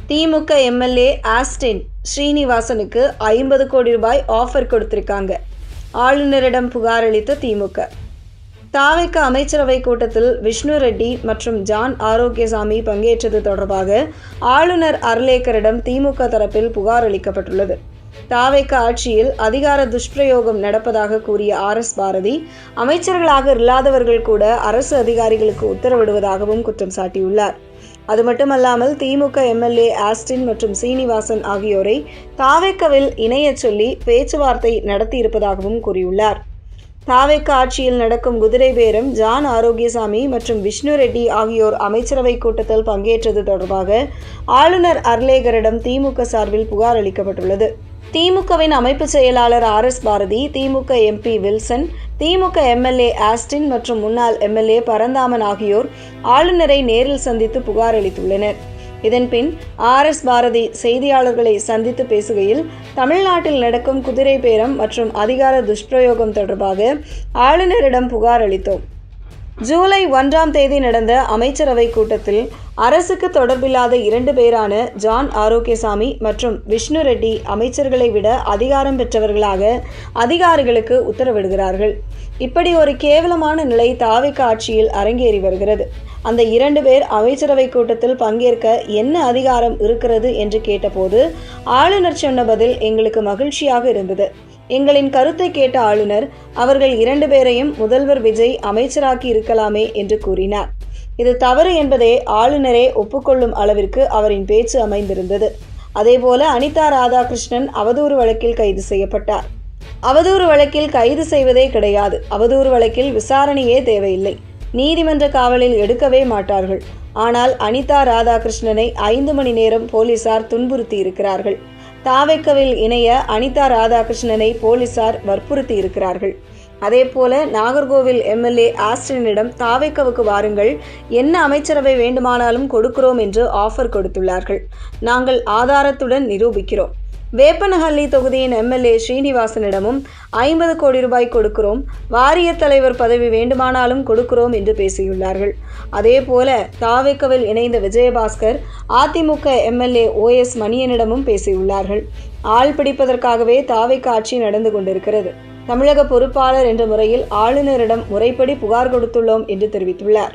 திமுக MLA Austin ஸ்ரீனிவாசனுக்கு 50 கோடி ரூபாய் offer கொடுத்திருக்காங்க. ஆளுநரிடம் புகார் அளித்த திமுக. தாவேகா அமைச்சரவை கூட்டத்தில் விஷ்ணு ரெட்டி மற்றும் ஜான் ஆரோக்கியசாமி பங்கேற்றது தொடர்பாக ஆளுநர் அர்லேக்கரிடம் திமுக தரப்பில் புகார் அளிக்கப்பட்டுள்ளது. தாவேகா ஆட்சியில் அதிகார துஷ்பிரயோகம் நடப்பதாக கூறிய பாரதி, அமைச்சர்களாக இல்லாதவர்கள் கூட அரசு அதிகாரிகளுக்கு உத்தரவிடுவதாகவும் குற்றம் சாட்டியுள்ளார். அது மட்டுமல்லாமல் திமுக எம்எல்ஏ ஆஸ்டின் மற்றும் சீனிவாசன் ஆகியோரை தாவேகாவில் இணையச் சொல்லி பேச்சுவார்த்தை நடத்தியிருப்பதாகவும் கூறியுள்ளார். தாவேகா ஆட்சியில் நடக்கும் குதிரை பேரம், ஜான் ஆரோக்கியசாமி மற்றும் விஷ்ணு ரெட்டி ஆகியோர் அமைச்சரவை கூட்டத்தில் பங்கேற்றது தொடர்பாக ஆளுநர் அர்லேகரிடம் திமுக சார்பில் புகார் அளிக்கப்பட்டுள்ளது. திமுகவின் அமைப்பு செயலாளர் பாரதி, திமுக எம்பி வில்சன், திமுக எம்எல்ஏ ஆஸ்டின் மற்றும் முன்னாள் எம்எல்ஏ பரந்தாமன் ஆகியோர் ஆளுநரை நேரில் சந்தித்து புகார் அளித்துள்ளனர். இதன்பின் பாரதி செய்தியாளர்களை சந்தித்து பேசுகையில், தமிழ்நாட்டில் நடக்கும் குதிரை பேரம் மற்றும் அதிகார துஷ்பிரயோகம் தொடர்பாக ஆளுநரிடம் புகார் அளித்தோம். ஜூலை 1ஆம் தேதி நடந்த அமைச்சரவை கூட்டத்தில் அரசுக்கு தொடர்பில்லாத 2 பேரான ஜான் ஆரோக்கியசாமி மற்றும் விஷ்ணு ரெட்டி அமைச்சர்களை விட அதிகாரம் பெற்றவர்களாக அதிகாரிகளுக்கு உத்தரவிடுகிறார்கள். இப்படி ஒரு கேவலமான நிலை தாவேகா ஆட்சியில் அரங்கேறி வருகிறது. அந்த 2 பேர் அமைச்சரவை கூட்டத்தில் பங்கேற்க என்ன அதிகாரம் இருக்கிறது என்று கேட்டபோது ஆளுநர் சொன்ன பதில் எங்களுக்கு மகிழ்ச்சியாக இருந்தது. எங்களின் கருத்தை கேட்ட ஆளுநர், அவர்கள் 2 பேரையும் முதல்வர் விஜய் அமைச்சராக்கி இருக்கலாமே என்று கூறினார். இது தவறு என்பதை ஆளுநரே ஒப்புக்கொள்ளும் அளவிற்கு அவரின் பேச்சு அமைந்திருந்தது. அதேபோல அனிதா ராதாகிருஷ்ணன் அவதூறு வழக்கில் கைது செய்யப்பட்டார். அவதூறு வழக்கில் கைது செய்வதே கிடையாது. அவதூறு வழக்கில் விசாரணையே தேவையில்லை. நீதிமன்ற காவலில் எடுக்கவே மாட்டார்கள். ஆனால் அனிதா ராதாகிருஷ்ணனை 5 மணி நேரம் போலீசார் துன்புறுத்தி இருக்கிறார்கள். தாவேகாவில் இணைய அனிதா ராதாகிருஷ்ணனை போலீசார் வற்புறுத்தி இருக்கிறார்கள். அதேபோல நாகர்கோவில் எம்எல்ஏ ஆஸ்டினிடம் தாவேகாவுக்கு வாருங்கள், என்ன அமைச்சரவை வேண்டுமானாலும் கொடுக்கிறோம் என்று ஆஃபர் கொடுத்துள்ளார்கள். நாங்கள் ஆதாரத்துடன் நிரூபிக்கிறோம். வேப்பனஹள்ளி தொகுதியின் எம்எல்ஏ ஸ்ரீனிவாசனிடமும் 50 கோடி ரூபாய் கொடுக்கிறோம், வாரிய தலைவர் பதவி வேண்டுமானாலும் கொடுக்கிறோம் என்று பேசியுள்ளார்கள். அதேபோல தாவேகாவில் இணைந்த விஜயபாஸ்கர் அதிமுக எம்எல்ஏ OS மணியனிடமும் பேசியுள்ளார்கள். ஆள் பிடிப்பதற்காகவே தாவேகா ஆட்சி நடந்து கொண்டிருக்கிறது. தமிழக பொறுப்பாளர் என்ற முறையில் ஆளுநரிடம் முறைப்படி புகார் கொடுத்துள்ளோம் என்று தெரிவித்துள்ளார்.